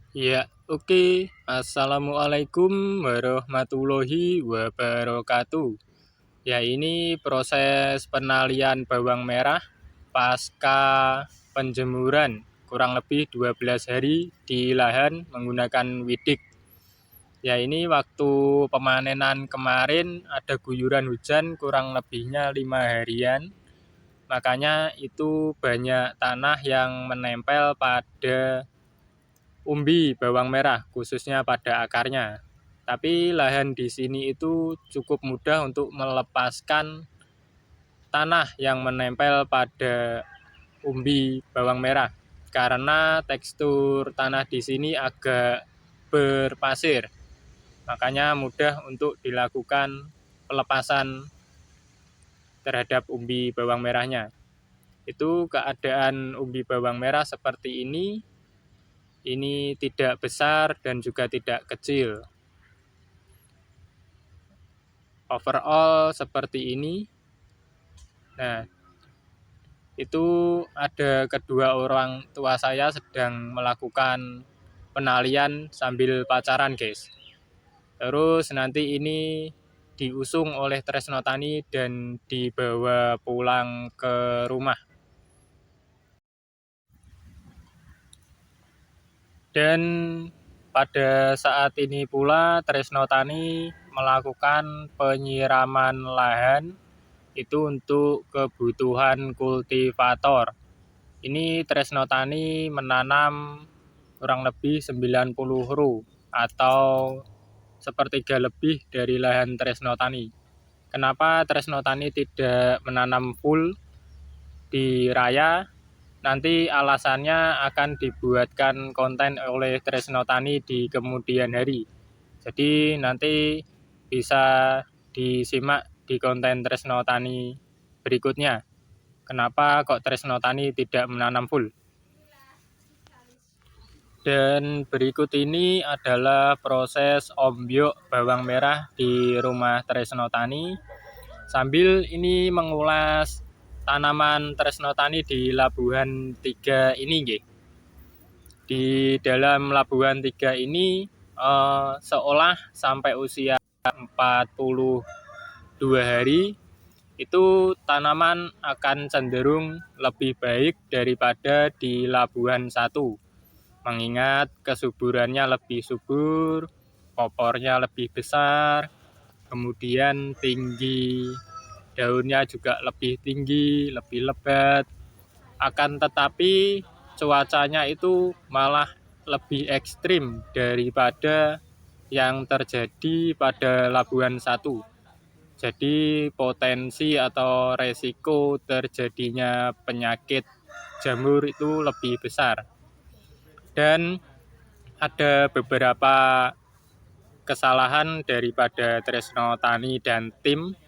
Ya, oke. Assalamualaikum warahmatullahi wabarakatuh. Ya, ini proses penalian bawang merah pasca penjemuran kurang lebih 12 hari di lahan menggunakan widik. Ya, ini waktu pemanenan kemarin ada guyuran hujan kurang lebihnya 5 harian. Makanya itu banyak tanah yang menempel pada umbi bawang merah, khususnya pada akarnya. Tapi lahan di sini itu cukup mudah untuk melepaskan tanah yang menempel pada umbi bawang merah. Karena tekstur tanah di sini agak berpasir. Makanya mudah untuk dilakukan pelepasan terhadap umbi bawang merahnya. Itu keadaan umbi bawang merah seperti ini. Ini tidak besar dan juga tidak kecil. Overall seperti ini. Nah, itu ada kedua orang tua saya sedang melakukan penalian sambil pacaran, guys. Terus nanti ini diusung oleh Tresno Tani dan dibawa pulang ke rumah. Dan pada saat ini pula Tresno Tani melakukan penyiraman lahan itu untuk kebutuhan kultivator. Ini Tresno Tani menanam kurang lebih 90 ru atau sepertiga lebih dari lahan Tresno Tani. Kenapa Tresno Tani tidak menanam full di raya? Nanti alasannya akan dibuatkan konten oleh Tresno Tani di kemudian hari. Jadi nanti bisa disimak di konten Tresno Tani berikutnya. Kenapa kok Tresno Tani tidak menanam full? Dan berikut ini adalah proses ombyok bawang merah di rumah Tresno Tani. Sambil ini mengulas tanaman Tresno Tani di Labuhan 3 ini, nggih. Di dalam Labuhan 3 ini seolah sampai usia 42 hari itu tanaman akan cenderung lebih baik daripada di Labuhan 1. Mengingat kesuburannya lebih subur, popornya lebih besar, kemudian tinggi daunnya juga lebih tinggi, lebih lebat. Akan tetapi cuacanya itu malah lebih ekstrim daripada yang terjadi pada Labuhan 1. Jadi potensi atau resiko terjadinya penyakit jamur itu lebih besar. Dan ada beberapa kesalahan daripada Tresno Tani dan tim,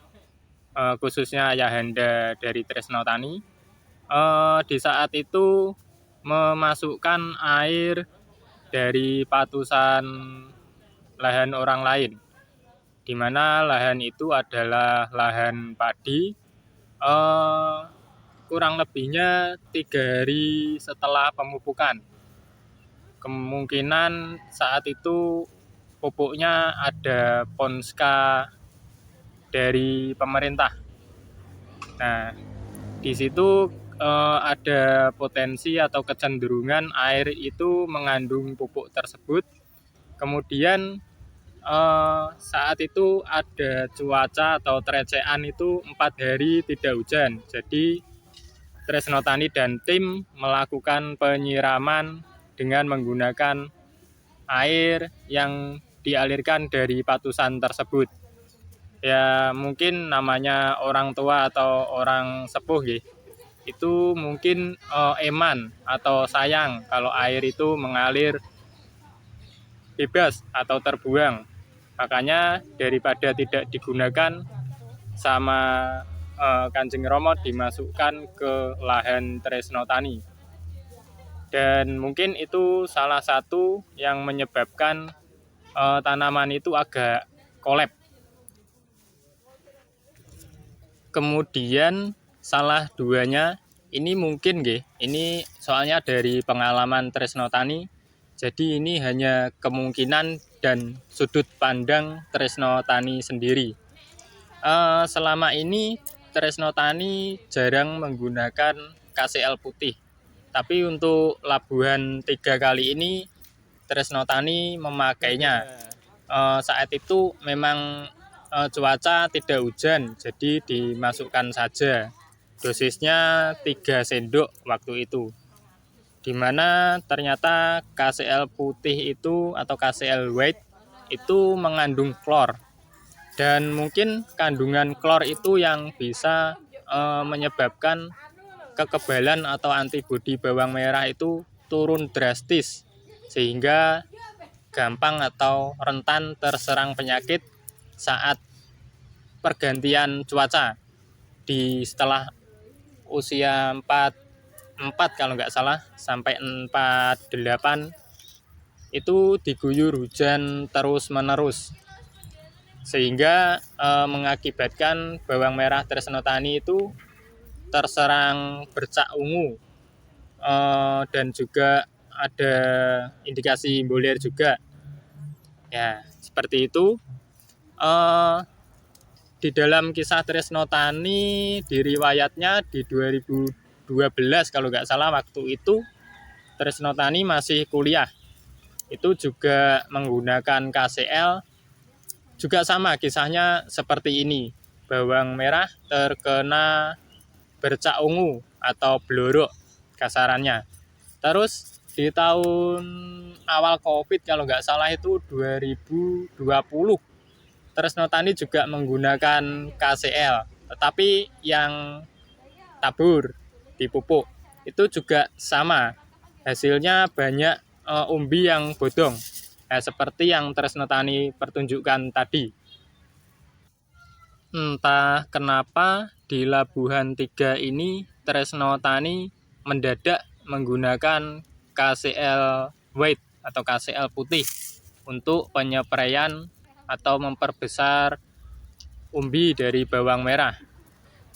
khususnya Ayahanda dari Tresno Tani. Di saat itu memasukkan air dari patusan lahan orang lain, di mana lahan itu adalah lahan padi. Kurang lebihnya 3 hari setelah pemupukan. Kemungkinan saat itu pupuknya ada Ponska dari pemerintah. Nah, di situ ada potensi atau kecenderungan air itu mengandung pupuk tersebut. Kemudian saat itu ada cuaca atau trecean itu 4 hari tidak hujan. Jadi Tresno Tani dan tim melakukan penyiraman dengan menggunakan air yang dialirkan dari patusan tersebut. Ya mungkin namanya orang tua atau orang sepuh gitu. Itu mungkin eman atau sayang kalau air itu mengalir bebas atau terbuang. Makanya daripada tidak digunakan sama Kanjeng Romo dimasukkan ke lahan Tresno Tani. Dan mungkin itu salah satu yang menyebabkan tanaman itu agak kolab. Kemudian salah duanya ini mungkin nggih, ini soalnya dari pengalaman Tresno Tani. Jadi ini hanya kemungkinan dan sudut pandang Tresno Tani sendiri. Selama ini Tresno Tani jarang menggunakan KCL putih. Tapi untuk labuhan 3 kali ini Tresno Tani memakainya. Saat itu memang cuaca tidak hujan, jadi dimasukkan saja. Dosisnya 3 sendok waktu itu. Di mana ternyata KCL putih itu atau KCL white itu mengandung klor. Dan mungkin kandungan klor itu yang bisa menyebabkan kekebalan atau antibodi bawang merah itu turun drastis, sehingga gampang atau rentan terserang penyakit saat pergantian cuaca setelah usia 4 kalau nggak salah sampai 48 itu diguyur hujan terus-menerus, sehingga mengakibatkan bawang merah Tresno Tani itu terserang bercak ungu, dan juga ada indikasi boler juga. Ya, seperti itu. Di dalam kisah Tresno Tani di riwayatnya di 2012 kalau nggak salah, waktu itu Tresno Tani masih kuliah. Itu juga menggunakan KCL, juga sama kisahnya seperti ini. Bawang merah terkena bercak ungu atau blorok kasarannya. Terus di tahun awal COVID kalau nggak salah itu 2020, Tresno Tani juga menggunakan KCL, tetapi yang tabur dipupuk itu juga sama. Hasilnya banyak umbi yang bodong, seperti yang Tresno Tani pertunjukkan tadi. Entah kenapa di Labuhan 3 ini Tresno Tani mendadak menggunakan KCL white atau KCL putih untuk penyepraian atau memperbesar umbi dari bawang merah.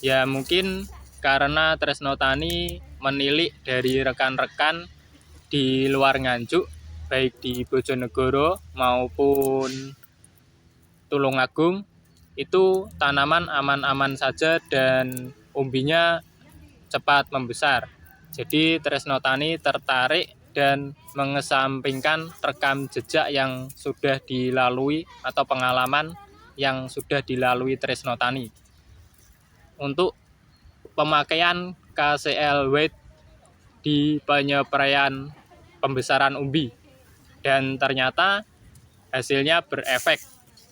Ya mungkin karena Tresno Tani menilik dari rekan-rekan di luar Nganjuk, baik di Bojonegoro maupun Tulungagung, itu tanaman aman-aman saja dan umbinya cepat membesar. Jadi Tresno Tani tertarik dan mengesampingkan rekam jejak yang sudah dilalui atau pengalaman yang sudah dilalui Tresno Tani untuk pemakaian KCL white di penyepraian pembesaran umbi. Dan ternyata hasilnya berefek.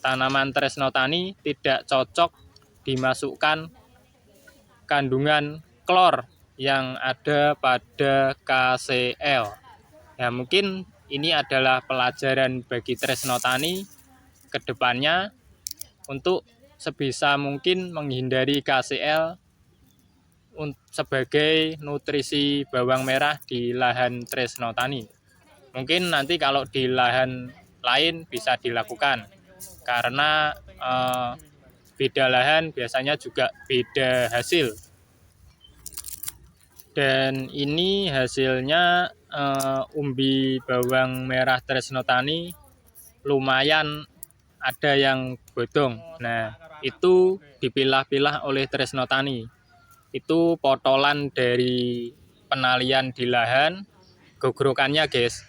Tanaman Tresno Tani tidak cocok dimasukkan kandungan klor yang ada pada KCL. Ya mungkin ini adalah pelajaran bagi Tresno Tani ke depannya untuk sebisa mungkin menghindari KCL sebagai nutrisi bawang merah di lahan Tresno Tani. Mungkin nanti kalau di lahan lain bisa dilakukan, karena beda lahan biasanya juga beda hasil. Dan ini hasilnya umbi bawang merah Tresno Tani lumayan ada yang bodong. Nah, itu dipilah-pilah oleh Tresno Tani. Itu potolan dari penalian di lahan, gogrokannya guys.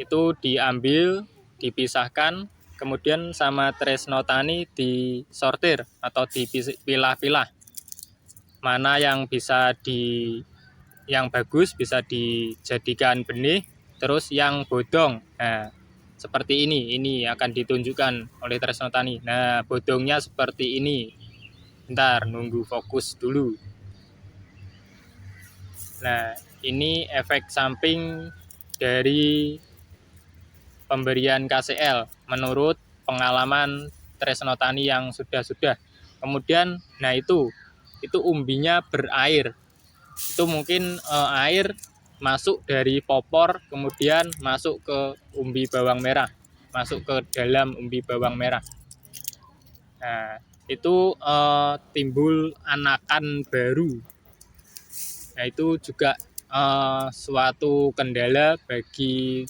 Itu diambil, dipisahkan, kemudian sama Tresno Tani disortir atau dipilah-pilah. Mana yang bisa yang bagus bisa dijadikan benih, terus yang bodong. Nah, seperti ini akan ditunjukkan oleh Tresno Tani. Nah, bodongnya seperti ini. Bentar, nunggu fokus dulu. Nah, ini efek samping dari pemberian KCL menurut pengalaman Tresno Tani yang sudah-sudah. Kemudian, nah itu umbinya berair. Itu mungkin air masuk dari popor kemudian masuk ke umbi bawang merah, masuk ke dalam umbi bawang merah. Nah, itu timbul anakan baru. Nah, itu juga suatu kendala bagi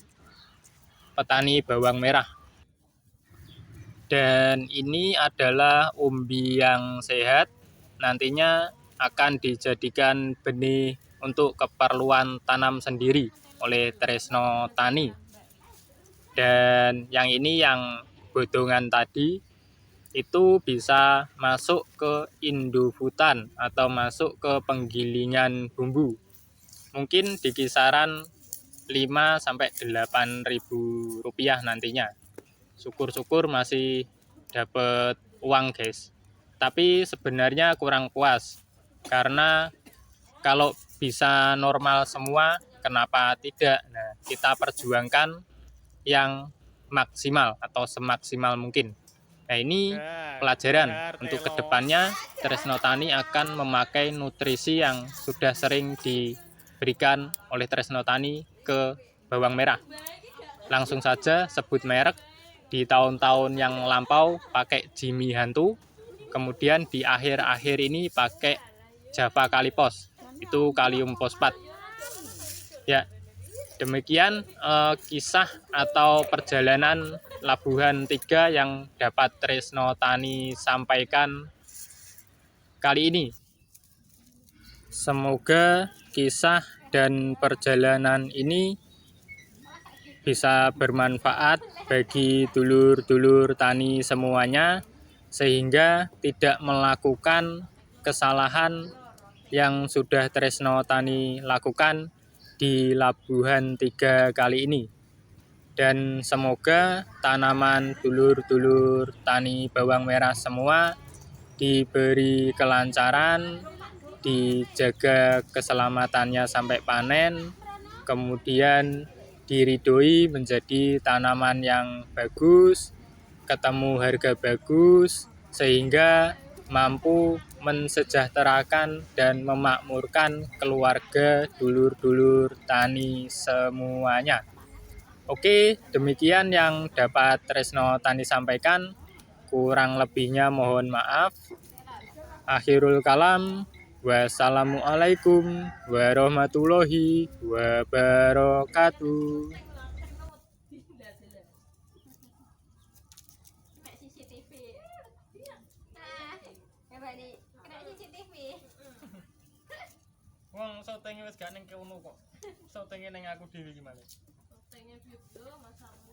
petani bawang merah. Dan ini adalah umbi yang sehat, nantinya akan dijadikan benih untuk keperluan tanam sendiri oleh Tresno Tani. Dan yang ini yang bodongan tadi itu bisa masuk ke Indofutan atau masuk ke penggilingan bumbu. Mungkin di kisaran 5-8 ribu rupiah nantinya. Syukur-syukur masih dapat uang guys, tapi sebenarnya kurang puas karena kalau bisa normal semua kenapa tidak. Nah, kita perjuangkan yang maksimal atau semaksimal mungkin. Nah, ini pelajaran untuk kedepannya. Tresno Tani akan memakai nutrisi yang sudah sering diberikan oleh Tresno Tani ke bawang merah. Langsung saja sebut merek. Di tahun-tahun yang lampau pakai Jimmy Hantu, kemudian di akhir-akhir ini pakai Java Kalipos, itu kalium fosfat. Ya, demikian kisah atau perjalanan Labuhan 3 yang dapat Tresno Tani sampaikan kali ini. Semoga kisah dan perjalanan ini bisa bermanfaat bagi dulur-dulur tani semuanya, sehingga tidak melakukan kesalahan yang sudah Tresno Tani lakukan di Labuhan 3 kali ini. Dan semoga tanaman dulur-dulur tani bawang merah semua diberi kelancaran, dijaga keselamatannya sampai panen, kemudian diridhoi menjadi tanaman yang bagus, ketemu harga bagus, sehingga mampu mensejahterakan dan memakmurkan keluarga dulur-dulur tani semuanya. Oke, demikian yang dapat Tresno Tani sampaikan. Kurang lebihnya mohon maaf. Akhirul kalam. Wassalamualaikum warahmatullahi wabarakatuh. Wong syutinge wis gak ning kono kok. Syutinge ning aku dhewe iki malah. Syutinge video masamu.